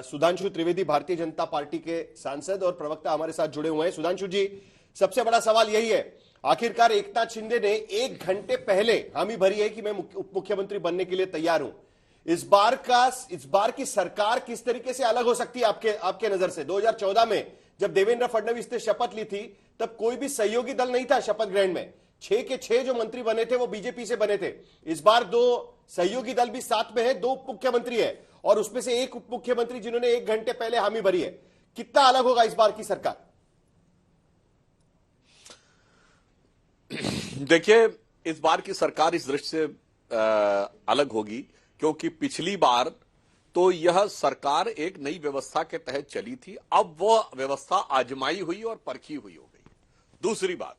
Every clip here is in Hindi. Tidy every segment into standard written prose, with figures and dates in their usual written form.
सुधांशु त्रिवेदी भारतीय जनता पार्टी के सांसद और प्रवक्ता हमारे साथ जुड़े हुए हैं। सुधांशु जी, सबसे बड़ा सवाल यही है, आखिरकार एकनाथ शिंदे ने 1 घंटे पहले हामी भरी है कि मैं उप मुख्यमंत्री बनने के लिए तैयार हूं। इस बार की सरकार किस तरीके से अलग हो सकती है आपके नजर से? 2014 में जब देवेंद्र फडणवीस ने शपथ ली थी तब कोई भी सहयोगी दल नहीं था शपथ ग्रहण में। 6 के 6 जो मंत्री बने थे वो बीजेपी से बने थे। इस बार 2 सहयोगी दल भी साथ में है, 2 उप मुख्यमंत्री है और उसमें से एक उप मुख्यमंत्री जिन्होंने 1 घंटे पहले हामी भरी है। कितना अलग होगा इस बार की सरकार? देखिए, इस बार की सरकार इस दृष्टि से अलग होगी क्योंकि पिछली बार तो यह सरकार एक नई व्यवस्था के तहत चली थी, अब वह व्यवस्था आजमाई हुई और परखी हुई हो गई। दूसरी बात,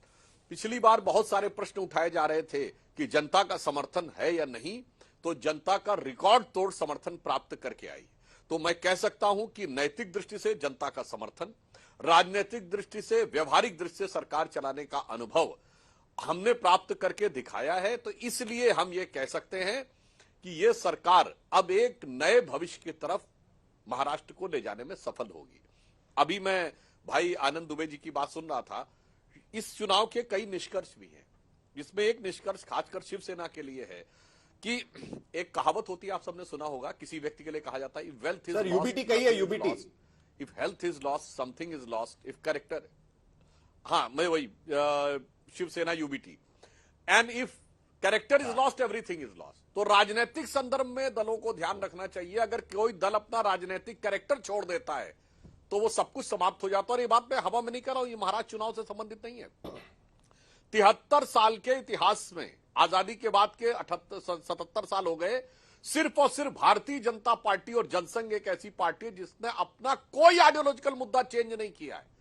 पिछली बार बहुत सारे प्रश्न उठाए जा रहे थे कि जनता का समर्थन है या नहीं, तो जनता का रिकॉर्ड तोड़ समर्थन प्राप्त करके आई। तो मैं कह सकता हूं कि नैतिक दृष्टि से जनता का समर्थन, राजनीतिक दृष्टि से, व्यवहारिक दृष्टि से सरकार चलाने का अनुभव हमने प्राप्त करके दिखाया है। तो इसलिए हम ये कह सकते हैं कि यह सरकार अब एक नए भविष्य की तरफ महाराष्ट्र को ले जाने में सफल होगी। अभी मैं भाई आनंद दुबे जी की बात सुन रहा था। इस चुनाव के कई निष्कर्ष भी हैं, जिसमें एक निष्कर्ष खासकर शिवसेना के लिए है कि एक कहावत होती है, आप सबने सुना होगा, किसी व्यक्ति के लिए कहा जाता है, if wealth is lost, UBT कही है, UBT, if health is lost something is lost, if character, हाँ मैं वही Shiv Sena UBT, and if character is lost everything is lost. तो राजनीतिक संदर्भ में दलों को ध्यान रखना चाहिए, अगर कोई दल अपना राजनीतिक कैरेक्टर छोड़ देता है तो वो सब कुछ समाप्त हो जाता है। और ये बात मैं हवा में नहीं कर रहा हूं, ये महाराष्ट्र चुनाव से संबंधित नहीं है। 73 साल के इतिहास में, आजादी के बाद के 77 साल हो गए, सिर्फ और सिर्फ भारतीय जनता पार्टी और जनसंघ एक ऐसी पार्टी है जिसने अपना कोई आइडियोलॉजिकल मुद्दा चेंज नहीं किया है।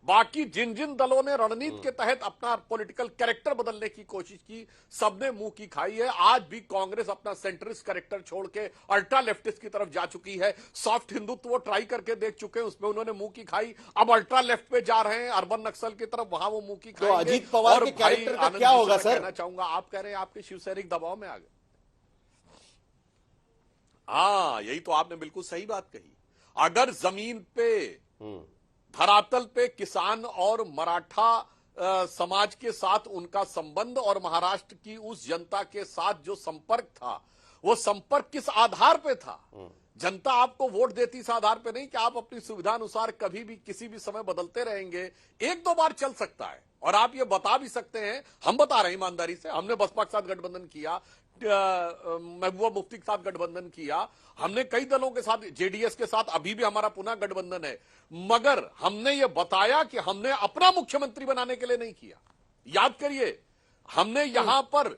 बाकी जिन जिन दलों ने रणनीति के तहत अपना पॉलिटिकल कैरेक्टर बदलने की कोशिश की, सबने मुंह की खाई है। आज भी कांग्रेस अपना सेंट्रिस्ट कैरेक्टर छोड़ के अल्ट्रा लेफ्टिस्ट की तरफ जा चुकी है। सॉफ्ट हिंदुत्व वो ट्राई करके देख चुके हैं, उसमें उन्होंने मुंह की खाई। अब अल्ट्रा लेफ्ट पे जा रहे हैं, अर्बन नक्सल की तरफ, वहां वो मुंह की खाई। तो अजीत पवार के कैरेक्टर का क्या होगा सर? कहना चाहूंगा, आप कह रहे हैं आपके शिव सैनिक दबाव में आ गए। हाँ, यही तो आपने बिल्कुल सही बात कही। अगर जमीन पे, धरातल पे किसान और मराठा समाज के साथ उनका संबंध और महाराष्ट्र की उस जनता के साथ जो संपर्क था, वो संपर्क किस आधार पे था? जनता आपको वोट देती इस आधार पे नहीं कि आप अपनी सुविधा अनुसार कभी भी किसी भी समय बदलते रहेंगे। 1-2 बार चल सकता है और आप ये बता भी सकते हैं, हम बता रहे हैं ईमानदारी से, हमने बसपा के साथ गठबंधन किया, महबूबा मुफ्ती के साथ गठबंधन किया, हमने कई दलों के साथ, जेडीएस के साथ अभी भी हमारा पुनः गठबंधन है, मगर हमने ये बताया कि हमने अपना मुख्यमंत्री बनाने के लिए नहीं किया। याद करिए, हमने यहां पर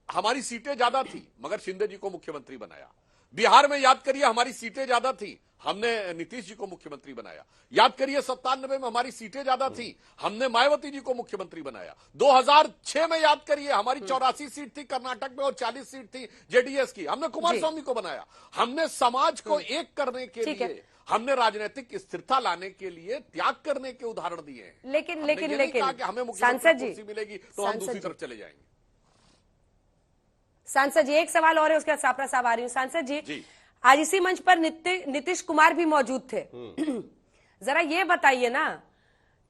हमारी सीटें ज्यादा थी मगर शिंदे जी को मुख्यमंत्री बनाया। बिहार में याद करिए, हमारी सीटें ज्यादा थी, हमने नीतीश जी को मुख्यमंत्री बनाया। याद करिए 97 में हमारी सीटें ज्यादा थी, हमने मायावती जी को मुख्यमंत्री बनाया। 2006 में याद करिए हमारी 84 सीट थी कर्नाटक में और 40 सीट थी जेडीएस की, हमने कुमार स्वामी को बनाया। हमने समाज को एक करने के लिए, हमने राजनीतिक स्थिरता लाने के लिए त्याग करने के उदाहरण दिए हैं। लेकिन हमें मुख्यमंत्री कुर्सी मिलेगी तो हम दूसरी तरफ चले जाएंगे। सांसद जी, एक सवाल और है, उसके बाद सापरा साहब आ रही हूँ। सांसद जी, आज इसी मंच पर नीतीश कुमार भी मौजूद थे। जरा ये बताइए ना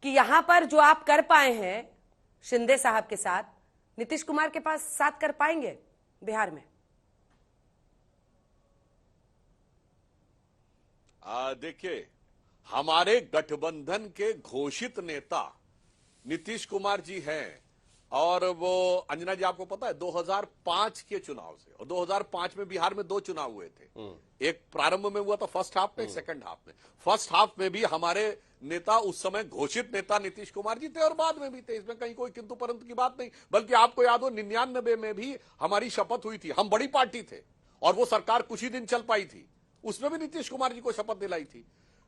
कि यहां पर जो आप कर पाए हैं शिंदे साहब के साथ, नीतीश कुमार के पास साथ कर पाएंगे बिहार में? देखिए, हमारे गठबंधन के घोषित नेता नीतीश कुमार जी हैं और वो अंजना जी आपको पता है 2005 के चुनाव से, और 2005 में बिहार में 2 चुनाव हुए थे, एक प्रारंभ में हुआ था फर्स्ट हाफ में, एक सेकंड हाफ में। फर्स्ट हाफ में भी हमारे नेता, उस समय घोषित नेता नीतीश कुमार जी थे और बाद में भी थे, इसमें कहीं कोई किंतु परंतु की बात नहीं। बल्कि आपको याद हो 99 में भी हमारी शपथ हुई थी, हम बड़ी पार्टी थे और वो सरकार कुछ ही दिन चल पाई थी, उसमें भी नीतीश कुमार जी को शपथ दिलाई थी।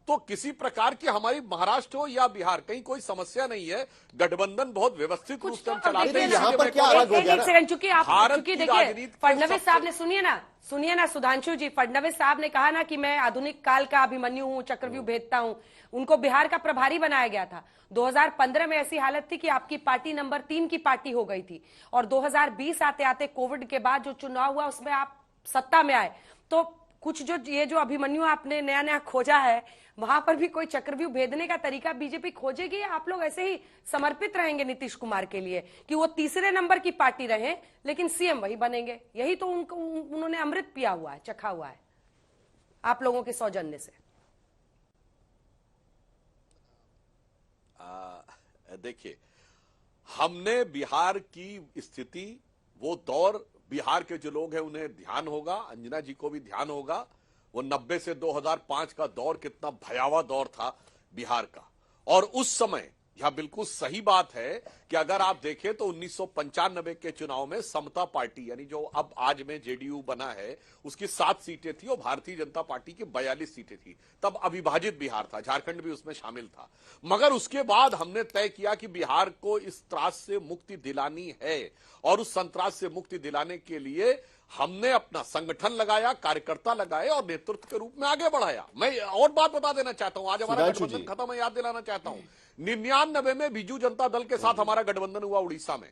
तो किसी प्रकार की हमारी महाराष्ट्र हो या बिहार, कहीं कोई समस्या नहीं है। गठबंधन बहुत व्यवस्थित रूप से हम चलाते हैं। यहाँ पर क्या अलग हो गया? चूंकि देखिए फडणवीस साहब ने, सुनिए ना सुधांशु जी, फडणवीस साहब ने कहा ना कि मैं आधुनिक काल का अभिमन्यु हूं, चक्रव्यूह भेदता हूं। उनको बिहार का प्रभारी बनाया गया था। 2015 में ऐसी हालत थी कि आपकी पार्टी नंबर 3 की पार्टी हो गई थी और 2020 आते आते कोविड के बाद जो चुनाव हुआ उसमें आप सत्ता में आए। तो कुछ जो ये जो अभिमन्यु आपने नया नया खोजा है, वहां पर भी कोई चक्रव्यूह भेदने का तरीका बीजेपी खोजेगी, या आप लोग ऐसे ही समर्पित रहेंगे नीतीश कुमार के लिए कि वो तीसरे नंबर की पार्टी रहे लेकिन सीएम वही बनेंगे? यही तो उन्होंने अमृत पिया हुआ है, चखा हुआ है आप लोगों के सौजन्य से। देखिए, हमने बिहार की स्थिति, वो दौर, बिहार के जो लोग हैं उन्हें ध्यान होगा, अंजना जी को भी ध्यान होगा, वो 90 से 2005 का दौर कितना भयावह दौर था बिहार का। और उस समय यह बिल्कुल सही बात है कि अगर आप देखें तो 1995 के चुनाव में समता पार्टी, यानी जो अब आज में जेडीयू बना है, उसकी 7 सीटें थी और भारतीय जनता पार्टी की 42 सीटें थी। तब अविभाजित बिहार था, झारखंड भी उसमें शामिल था। मगर उसके बाद हमने तय किया कि बिहार को इस त्रास से मुक्ति दिलानी है, और उस संत्रास से मुक्ति दिलाने के लिए हमने अपना संगठन लगाया, कार्यकर्ता लगाए और नेतृत्व के रूप में आगे बढ़ाया। मैं और बात बता देना चाहता हूं, आज हमारा गठबंधन खत्म है, याद दिलाना चाहता हूं। 99 में बीजू जनता दल के साथ हमारा गठबंधन हुआ उड़ीसा में।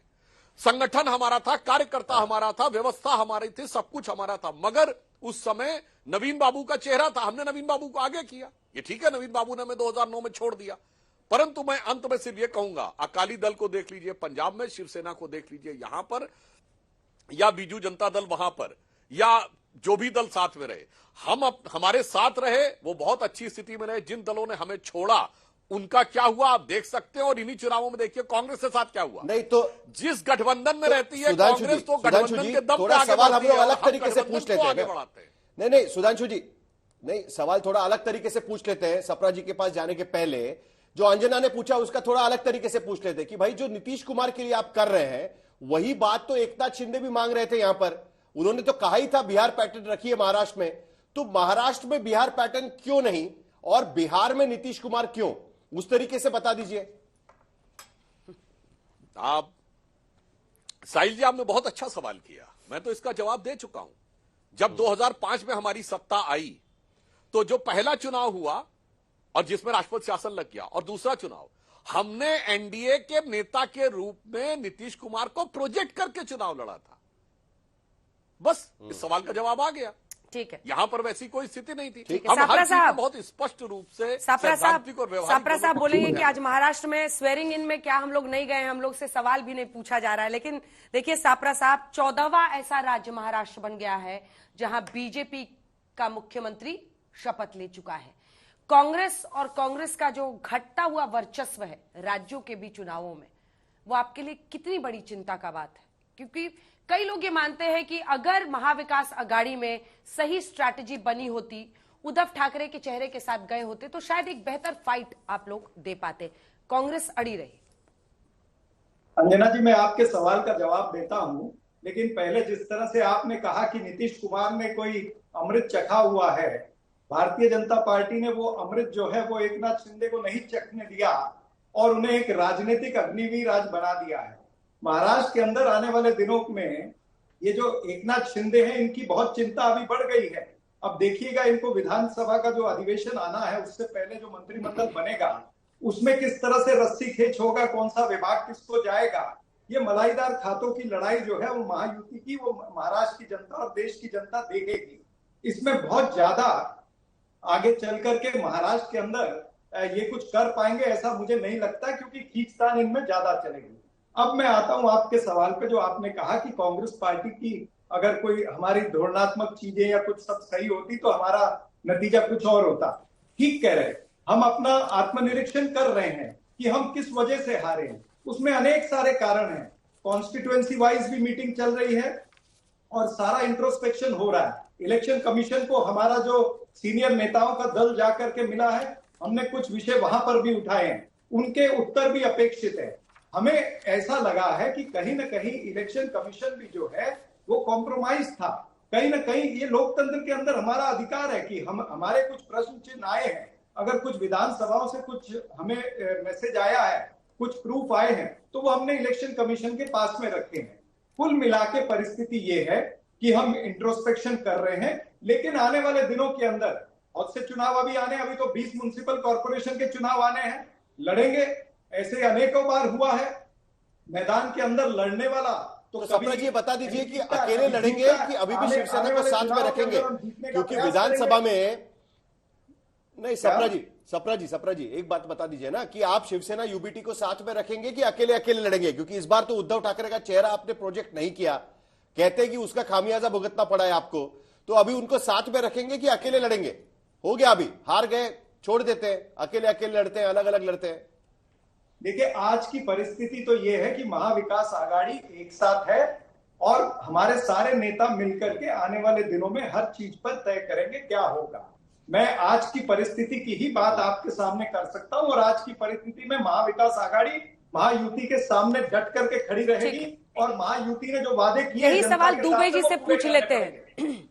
संगठन हमारा था, कार्यकर्ता हमारा था, व्यवस्था हमारी थी, सब कुछ हमारा था। मगर उस समय नवीन बाबू का चेहरा था, हमने नवीन बाबू को आगे किया। ये ठीक है, नवीन बाबू ने हमें 2009 में छोड़ दिया, परंतु मैं अंत में सिर्फ ये कहूंगा, अकाली दल को देख लीजिए पंजाब में, शिवसेना को देख लीजिए यहां पर, या बीजू जनता दल वहां पर, या जो भी दल साथ में रहे, हमारे साथ रहे, वो बहुत अच्छी स्थिति में रहे। जिन दलों ने हमें छोड़ा उनका क्या हुआ आप देख सकते हैं, और इन्हीं चुनावों में देखिए कांग्रेस के साथ क्या हुआ। नहीं तो जिस गठबंधन में रहती है कांग्रेस, तो गठबंधन के दम पे आगे सवाल हम लोग बढ़ती है, अलग तरीके से पूछ लेते आगे हैं। बढ़ाते हैं। नहीं सुधांशु जी, नहीं, सवाल थोड़ा अलग तरीके से पूछ लेते हैं। सपरा जी के पास जाने के पहले जो अंजना ने पूछा उसका थोड़ा अलग तरीके से पूछ लेते कि भाई जो नीतीश कुमार के लिए आप कर रहे हैं, वही बात तो एकनाथ शिंदे भी मांग रहे थे। यहां पर उन्होंने तो कहा ही था बिहार पैटर्न रखिए महाराष्ट्र में, तो महाराष्ट्र में बिहार पैटर्न क्यों नहीं, और बिहार में नीतीश कुमार क्यों, उस तरीके से बता दीजिए। आप साहिल जी, आपने बहुत अच्छा सवाल किया, मैं तो इसका जवाब दे चुका हूं। जब 2005 में हमारी सत्ता आई, तो जो पहला चुनाव हुआ और जिसमें राष्ट्रपति शासन लग गया, और दूसरा चुनाव हमने एनडीए के नेता के रूप में नीतीश कुमार को प्रोजेक्ट करके चुनाव लड़ा था। बस इस सवाल का जवाब आ गया। ठीक है, यहां पर वैसी कोई स्थिति नहीं थी। ठीक है, हम हर चीज साहब को बहुत स्पष्ट रूप से सापरा साहब बोलेंगे कि आज आज महाराष्ट्र में स्वेरिंग इन में क्या हम लोग नहीं गए, हम लोग से सवाल भी नहीं पूछा जा रहा है। लेकिन देखिए सापरा साहब, 14वां ऐसा राज्य महाराष्ट्र बन गया है जहां बीजेपी का मुख्यमंत्री शपथ ले चुका है। कांग्रेस और कांग्रेस का जो घटता हुआ वर्चस्व है राज्यों के भी चुनावों में, वो आपके लिए कितनी बड़ी चिंता का बात है? क्योंकि कई लोग ये मानते हैं कि अगर महाविकास अघाड़ी में सही स्ट्रैटेजी बनी होती, उद्धव ठाकरे के चेहरे के साथ गए होते, तो शायद एक बेहतर फाइट आप लोग दे पाते। कांग्रेस अड़ी रही। अंजना जी, मैं आपके सवाल का जवाब देता हूं, लेकिन पहले जिस तरह से आपने कहा कि नीतीश कुमार ने कोई अमृत चखा हुआ है, भारतीय जनता पार्टी ने वो अमृत जो है वो एकनाथ शिंदे को नहीं चखने दिया और उन्हें एक राजनीतिक अग्निवीर आज बना दिया है। महाराष्ट्र के अंदर आने वाले दिनों में ये जो एकनाथ शिंदे हैं, इनकी बहुत चिंता अभी बढ़ गई है। अब देखिएगा, इनको विधानसभा का जो अधिवेशन आना है, उससे पहले जो मंत्रिमंडल बनेगा उसमें किस तरह से रस्सी खेच होगा, कौन सा विभाग किसको जाएगा। ये मलाईदार खातों की लड़ाई जो है वो महायुति की, वो महाराष्ट्र की जनता और देश की जनता देखेगी। इसमें बहुत ज्यादा आगे चल करके महाराष्ट्र के अंदर ये कुछ कर पाएंगे ऐसा मुझे नहीं लगता, क्योंकि खींचतान इनमें ज्यादा चलेगी। अब मैं आता हूं आपके सवाल पे, जो आपने कहा कि कांग्रेस पार्टी की अगर कोई हमारी धोरणात्मक चीजें या कुछ सब सही होती तो हमारा नतीजा कुछ और होता। ठीक कह रहे, हम अपना आत्मनिरीक्षण कर रहे हैं कि हम किस वजह से हारे हैं। उसमें अनेक सारे कारण हैं। कॉन्स्टिट्यूएंसी वाइज भी मीटिंग चल रही है और सारा इंट्रोस्पेक्शन हो रहा है। इलेक्शन कमीशन को हमारा जो सीनियर नेताओं का दल जाकर के मिला है, हमने कुछ विषय वहां पर भी उठाए हैं, उनके उत्तर भी अपेक्षित है। हमें ऐसा लगा है कि कहीं ना कहीं इलेक्शन कमीशन भी जो है वो कॉम्प्रोमाइज था। कहीं ना कहीं ये लोकतंत्र के अंदर हमारा अधिकार है कि हम हमारे कुछ प्रश्न चिन्ह आए हैं, अगर कुछ विधानसभाओं से कुछ हमें मैसेज आया है, कुछ प्रूफ आए हैं, तो वो हमने इलेक्शन कमीशन के पास में रखे हैं। कुल मिला के परिस्थिति ये है कि हम इंट्रोस्पेक्शन कर रहे हैं, लेकिन आने वाले दिनों के अंदर बहुत से चुनाव अभी आने, अभी तो 20 म्युनिसिपल कॉर्पोरेशन के चुनाव आने हैं, लड़ेंगे। ऐसे अनेकों बार हुआ है, मैदान के अंदर लड़ने वाला तो सपना जी बता दीजिए कि अकेले लड़ेंगे कि अभी भी शिवसेना को साथ में रखेंगे, क्योंकि विधानसभा में नहीं। सपना जी एक बात बता दीजिए ना कि आप शिवसेना यूबीटी को साथ में रखेंगे कि अकेले अकेले लड़ेंगे, क्योंकि इस बार तो उद्धव ठाकरे का चेहरा आपने प्रोजेक्ट नहीं किया, कहते हैं कि उसका खामियाजा भुगतना पड़ा है आपको, तो अभी उनको साथ में रखेंगे कि अकेले लड़ेंगे? हो गया, अभी हार गए, छोड़ देते हैं, अकेले अकेले लड़ते हैं, अलग अलग लड़ते हैं। देखिए, आज की परिस्थिति तो यह है कि महाविकास आघाड़ी एक साथ है और हमारे सारे नेता मिलकर के आने वाले दिनों में हर चीज पर तय करेंगे क्या होगा। मैं आज की परिस्थिति की ही बात आपके सामने कर सकता हूं और आज की परिस्थिति में महाविकास आघाड़ी महायुति के सामने डट करके खड़ी रहेगी और महायुति ने जो वादे किए, यही सवाल दुबे जी से पूछ लेते हैं।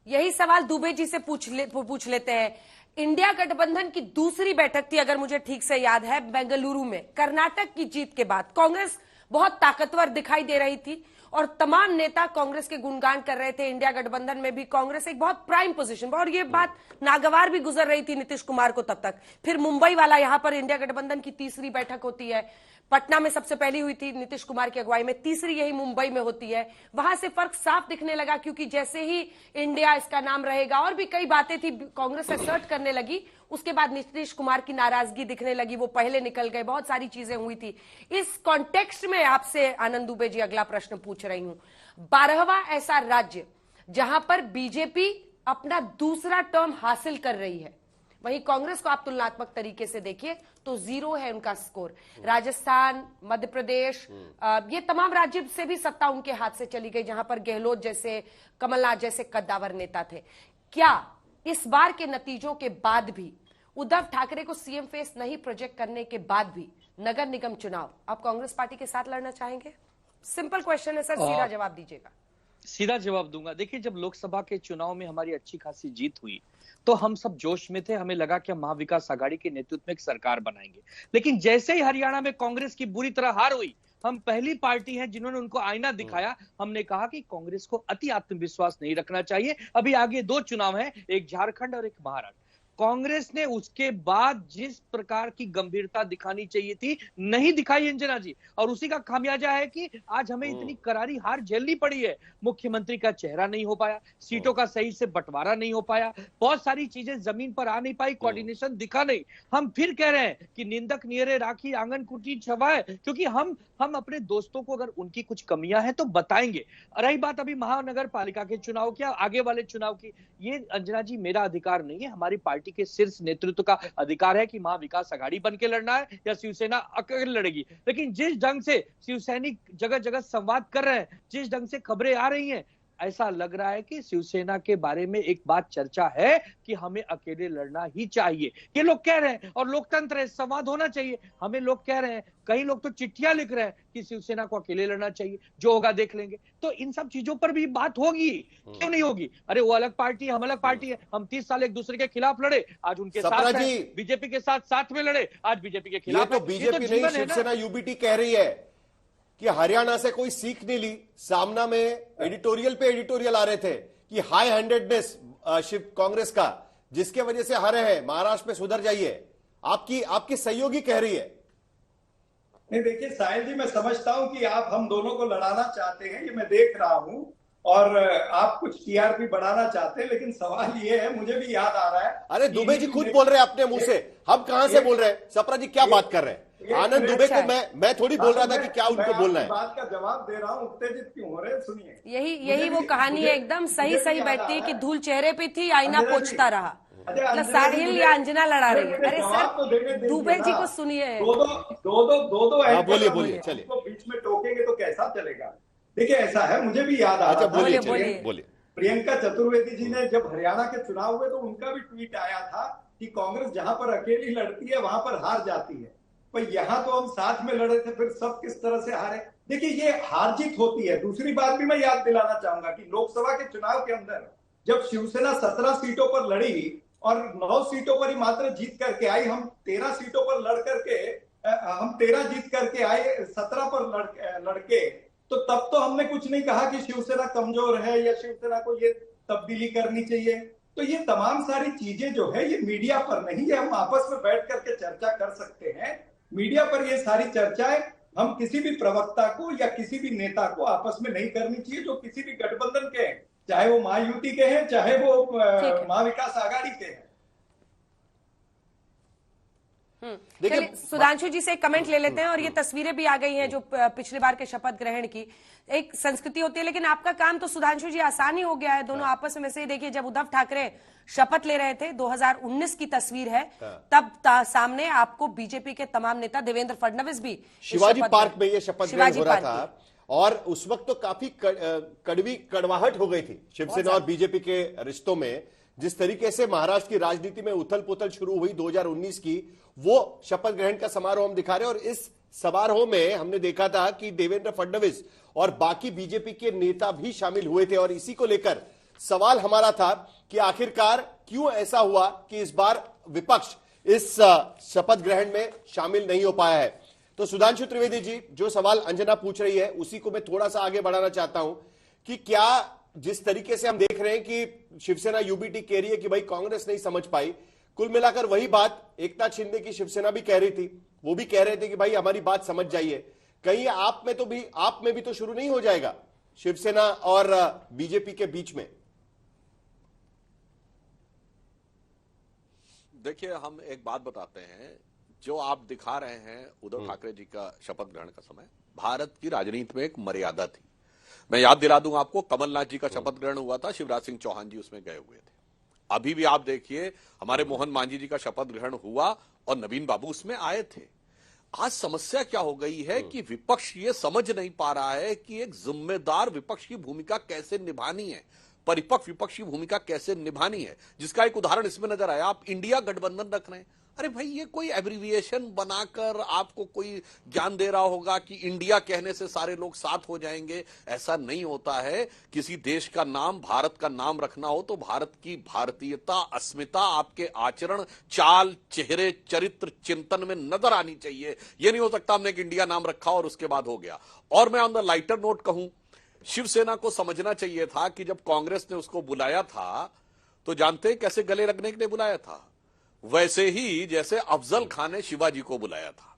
यही सवाल दुबे जी से पूछ लेते हैं। इंडिया गठबंधन की दूसरी बैठक थी, अगर मुझे ठीक से याद है, बेंगलुरु में। कर्नाटक की जीत के बाद कांग्रेस बहुत ताकतवर दिखाई दे रही थी और तमाम नेता कांग्रेस के गुणगान कर रहे थे। इंडिया गठबंधन में भी कांग्रेस एक बहुत प्राइम पोजीशन पर, और ये बात नागवार भी गुजर रही थी नीतीश कुमार को तब तक। फिर मुंबई वाला, यहां पर इंडिया गठबंधन की तीसरी बैठक होती है। पटना में सबसे पहली हुई थी नीतीश कुमार की अगुवाई में, तीसरी यही मुंबई में होती है। वहां से फर्क साफ दिखने लगा, क्योंकि जैसे ही इंडिया इसका नाम रहेगा, और भी कई बातें थी कांग्रेस असर्ट करने लगी, उसके बाद नीतीश कुमार की नाराजगी दिखने लगी, वो पहले निकल गए, बहुत सारी चीजें हुई थी। इस कॉन्टेक्स्ट में आपसे आनंद दुबे जी अगला प्रश्न पूछ रही हूं। 12वां ऐसा राज्य जहां पर बीजेपी अपना दूसरा टर्म हासिल कर रही है, वहीं कांग्रेस को आप तुलनात्मक तरीके से देखिए तो 0 है उनका स्कोर। राजस्थान, मध्य प्रदेश, ये तमाम राज्य से भी सत्ता उनके हाथ से चली गई, जहां पर गहलोत जैसे, कमलनाथ जैसे कद्दावर नेता थे। क्या इस बार के नतीजों के बाद भी, उद्धव ठाकरे को सीएम फेस नहीं प्रोजेक्ट करने के बाद भी, नगर निगम चुनाव आप कांग्रेस पार्टी के साथ लड़ना चाहेंगे? सिंपल क्वेश्चन है सर, सीधा जवाब दीजिएगा। सीधा जवाब दूंगा। देखिए, जब लोकसभा के चुनाव में हमारी अच्छी खासी जीत हुई तो हम सब जोश में थे, हमें लगा कि हम महाविकास आघाड़ी के नेतृत्व में एक सरकार बनाएंगे। लेकिन जैसे ही हरियाणा में कांग्रेस की बुरी तरह हार हुई, हम पहली पार्टी हैं जिन्होंने उनको आईना दिखाया। हमने कहा कि कांग्रेस को अति आत्मविश्वास नहीं रखना चाहिए। अभी आगे 2 चुनाव हैं, एक झारखंड और एक महाराष्ट्र। कांग्रेस ने उसके बाद जिस प्रकार की गंभीरता दिखानी चाहिए थी, नहीं दिखाई अंजना जी, और उसी का खामियाजा है कि आज हमें इतनी करारी हार झेलनी पड़ी है। मुख्यमंत्री का चेहरा नहीं हो पाया, सीटों का सही से बंटवारा नहीं हो पाया, बहुत सारी चीजें जमीन पर आ नहीं पाई, कोऑर्डिनेशन दिखा नहीं। हम फिर कह रहे हैं कि निंदक नियरे राखी आंगन कुटी छवाए, क्योंकि हम अपने दोस्तों को अगर उनकी कुछ कमियां हैं तो बताएंगे। रही बात अभी महानगर पालिका के चुनाव की, आगे वाले चुनाव की, ये अंजना जी मेरा अधिकार नहीं है, हमारी पार्टी के शीर्ष नेतृत्व का अधिकार है कि महाविकास आघाड़ी बन के लड़ना है या शिवसेना अकेले लड़ेगी। लेकिन जिस ढंग से शिवसैनिक जगह जगह संवाद कर रहे हैं, जिस ढंग से खबरें आ रही हैं, ऐसा लग रहा है कि शिवसेना के बारे में एक बात चर्चा है कि हमें अकेले लड़ना ही चाहिए। ये लोग कह रहे हैं, और लोकतंत्र है, संवाद होना चाहिए। हमें लोग कह रहे हैं, कई लोग तो चिट्ठियां लिख रहे हैं कि शिवसेना को अकेले लड़ना चाहिए, जो होगा देख लेंगे। तो इन सब चीजों पर भी बात होगी, क्यों नहीं होगी? अरे वो अलग पार्टी है, हम अलग पार्टी है। हम 30 साल एक दूसरे के खिलाफ लड़े, आज उनके साथ हैं। बीजेपी के साथ में लड़े, आज बीजेपी के खिलाफ। ये तो बीजेपी नहीं, शिवसेना यूबीटी कह रही है कि हरियाणा से कोई सीख नहीं ली। सामना में एडिटोरियल पे एडिटोरियल आ रहे थे कि हाई हैंडेडनेस कांग्रेस का, जिसके वजह से हारे हैं, महाराष्ट्र में सुधर जाइए। आपकी सहयोगी कह रही है। नहीं, देखिए साहिल जी, मैं समझता हूं कि आप हम दोनों को लड़ाना चाहते हैं, ये मैं देख रहा हूं, और आप कुछ टीआरपी बढ़ाना चाहते हैं। लेकिन सवाल ये है, मुझे भी याद आ रहा है, अरे दुबे जी खुद बोल रहे हैं अपने मुंह से, हम कहां से बोल रहे हैं? सपना जी क्या बात कर रहे हैं? आनंद दुबे को मैं थोड़ी बोल रहा था कि क्या उनको बोलना है। बात का जवाब दे रहा हूं, उत्तेजित क्यों हो रहे हैं? सुनिए, यही वो कहानी है, एकदम सही बैठती है कि धूल चेहरे पे थी, आईना पोंछता रहा। मतलब साहिल या अंजना लड़ा रही है। अरे सर, दुबे जी को सुनिए। दो बोलिए चलिए, बीच में टोकेंगे तो कैसा चलेगा? देखिए, ऐसा है, मुझे भी याद आ रहा था। बोलिए। प्रियंका चतुर्वेदी जी ने जब हरियाणा के चुनाव हुए तो उनका भी ट्वीट आया था कि कांग्रेस जहां पर अकेली लड़ती है वहां पर हार जाती है, पर यहाँ तो हम साथ में लड़े थे, फिर सब किस तरह से हारे। देखिए, ये हार जीत होती है। दूसरी बात भी मैं याद दिलाना चाहूंगा कि लोकसभा के चुनाव के अंदर जब शिवसेना 17 सीटों पर लड़ी और 9 सीटों पर ही मात्र जीत करके आई, हम 13 सीटों पर लड़ करके, हम 13 जीत करके आए, 17 पर लड़के, तो तब तो हमने कुछ नहीं कहा कि शिवसेना कमजोर है या शिवसेना को ये तब्दीली करनी चाहिए। तो ये तमाम सारी चीजें जो है, ये मीडिया पर नहीं है, हम आपस में बैठ करके चर्चा कर सकते हैं। मीडिया पर ये सारी चर्चाएं हम किसी भी प्रवक्ता को या किसी भी नेता को आपस में नहीं करनी चाहिए जो किसी भी गठबंधन के हैं, चाहे वो महायुति के हैं, चाहे वो महाविकास आघाड़ी के हैं। चलिए सुधांशु जी से एक कमेंट ले लेते हैं, और ये तस्वीरें भी आ गई हैं जो पिछली बार के शपथ ग्रहण की। एक संस्कृति होती है, लेकिन आपका काम तो सुधांशु जी आसान ही हो गया है। दोनों आपस में से देखिए, जब उद्धव ठाकरे शपथ ले रहे थे, 2019 की तस्वीर है, तब सामने आपको बीजेपी के तमाम नेता, देवेंद्र फडणवीस भी शिवाजी पार्क में ये शपथ ग्रहण हो रहा था, और उस वक्त तो काफी कड़वाहट हो गई थी शिवसेना और बीजेपी के रिश्तों में। जिस तरीके से महाराष्ट्र की राजनीति में उथल पुथल शुरू हुई 2019 की, वो शपथ ग्रहण का समारोह हम दिखा रहे हैं। और इस समारोह में हमने देखा था कि देवेंद्र फडणवीस और बाकी बीजेपी के नेता भी शामिल हुए थे, और इसी को लेकर सवाल हमारा था कि आखिरकार क्यों ऐसा हुआ कि इस बार विपक्ष इस शपथ ग्रहण में शामिल नहीं हो पाया है। तो सुधांशु त्रिवेदी जी, जो सवाल अंजना पूछ रही है उसी को मैं थोड़ा सा आगे बढ़ाना चाहता हूं कि क्या जिस तरीके से हम देख रहे हैं कि शिवसेना यूबीटी कह रही है कि भाई कांग्रेस नहीं समझ पाई, कुल मिलाकर वही बात एकनाथ शिंदे की शिवसेना भी कह रही थी, वो भी कह रहे थे कि भाई हमारी बात समझ जाइए। कहीं आप में भी तो शुरू नहीं हो जाएगा शिवसेना और बीजेपी के बीच में? देखिए, हम एक बात बताते हैं, जो आप दिखा रहे हैं उद्धव ठाकरे जी का शपथ ग्रहण का समय, भारत की राजनीति में एक मर्यादा थी। मैं याद दिला दूं आपको, कमलनाथ जी का शपथ ग्रहण हुआ था, शिवराज सिंह चौहान जी उसमें गए हुए थे। अभी भी आप देखिए, हमारे मोहन मांझी जी का शपथ ग्रहण हुआ और नवीन बाबू उसमें आए थे। आज समस्या क्या हो गई है कि विपक्ष ये समझ नहीं पा रहा है कि एक जिम्मेदार विपक्ष की भूमिका कैसे निभानी है, परिपक्व विपक्ष की भूमिका कैसे निभानी है। जिसका एक उदाहरण इसमें नजर आया, आप इंडिया गठबंधन रख रहे हैं। अरे भाई, ये कोई एब्रिविएशन बनाकर आपको कोई ज्ञान दे रहा होगा कि इंडिया कहने से सारे लोग साथ हो जाएंगे, ऐसा नहीं होता है। किसी देश का नाम, भारत का नाम रखना हो तो भारत की भारतीयता, अस्मिता आपके आचरण, चाल, चेहरे, चरित्र, चिंतन में नजर आनी चाहिए। ये नहीं हो सकता हमने एक इंडिया नाम रखा और उसके बाद हो गया। और मैं ऑन द लाइटर नोट कहूं, शिवसेना को समझना चाहिए था कि जब कांग्रेस ने उसको बुलाया था तो जानते कैसे गले लगने के लिए बुलाया था, वैसे ही जैसे अफजल खान ने शिवाजी को बुलाया था।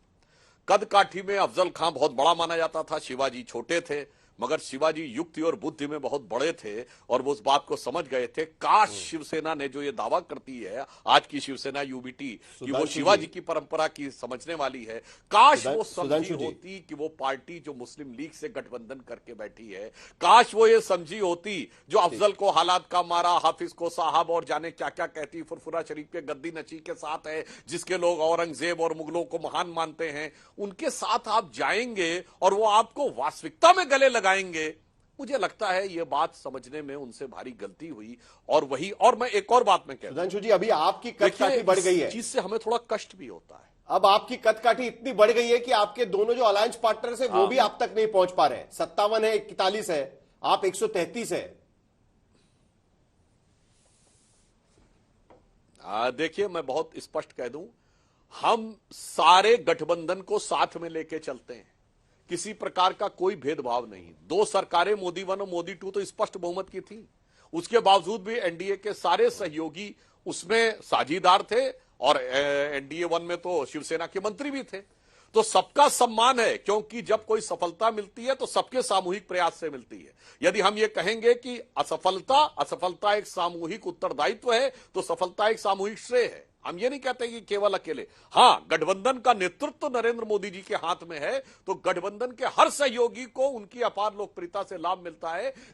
कद काठी में अफजल खान बहुत बड़ा माना जाता था, शिवाजी छोटे थे, मगर शिवाजी युक्ति और बुद्धि में बहुत बड़े थे और वो उस बात को समझ गए थे। काश शिवसेना ने जो ये दावा करती है आज की शिवसेना यूबीटी कि वो शिवाजी की परंपरा की समझने वाली है, काश वो समझी होती कि वो पार्टी जो मुस्लिम लीग से गठबंधन करके बैठी है, काश वो ये समझी होती जो अफजल को हालात का मारा, हाफिज को साहब और जाने क्या क्या कहती फुरफुरा शरीफ के गद्दी नची के साथ है, जिसके लोग औरंगजेब और मुगलों को महान मानते हैं, उनके साथ आप जाएंगे और वो आपको वास्तविकता में गले लगाएंगे। मुझे लगता है ये बात समझने में उनसे भारी गलती हुई। और वही, और मैं एक और बात में कहता हूं, सुधांशु जी, अभी आपकी कदकाठी बढ़ गई है, चीज से हमें थोड़ा कष्ट भी होता है। अब आपकी कदकाठी इतनी बढ़ गई है कि आपके दोनों जो अलायंस पार्टनर है वो भी आप तक नहीं पहुंच पा रहे हैं। 57 है, 41 है, आप 133 है। देखिए, मैं बहुत स्पष्ट कह दूं, हम सारे गठबंधन को साथ में लेके चलते हैं, किसी प्रकार का कोई भेदभाव नहीं। 2 सरकारें, मोदी 1 और मोदी 2 तो स्पष्ट बहुमत की थी, उसके बावजूद भी एनडीए के सारे सहयोगी उसमें साझीदार थे और एनडीए 1 में तो शिवसेना के मंत्री भी थे। तो सबका सम्मान है, क्योंकि जब कोई सफलता मिलती है तो सबके सामूहिक प्रयास से मिलती है। यदि हम ये कहेंगे कि असफलता एक सामूहिक उत्तरदायित्व है तो सफलता एक सामूहिक श्रेय है। हम ये नहीं कहते कि केवल अकेले, हाँ, गठबंधन का नेतृत्व नरेंद्र मोदी जी के हाथ में है तो गठबंधन के हर सहयोगी को उनकी अपार लोकप्रियता से लाभ मिलता है।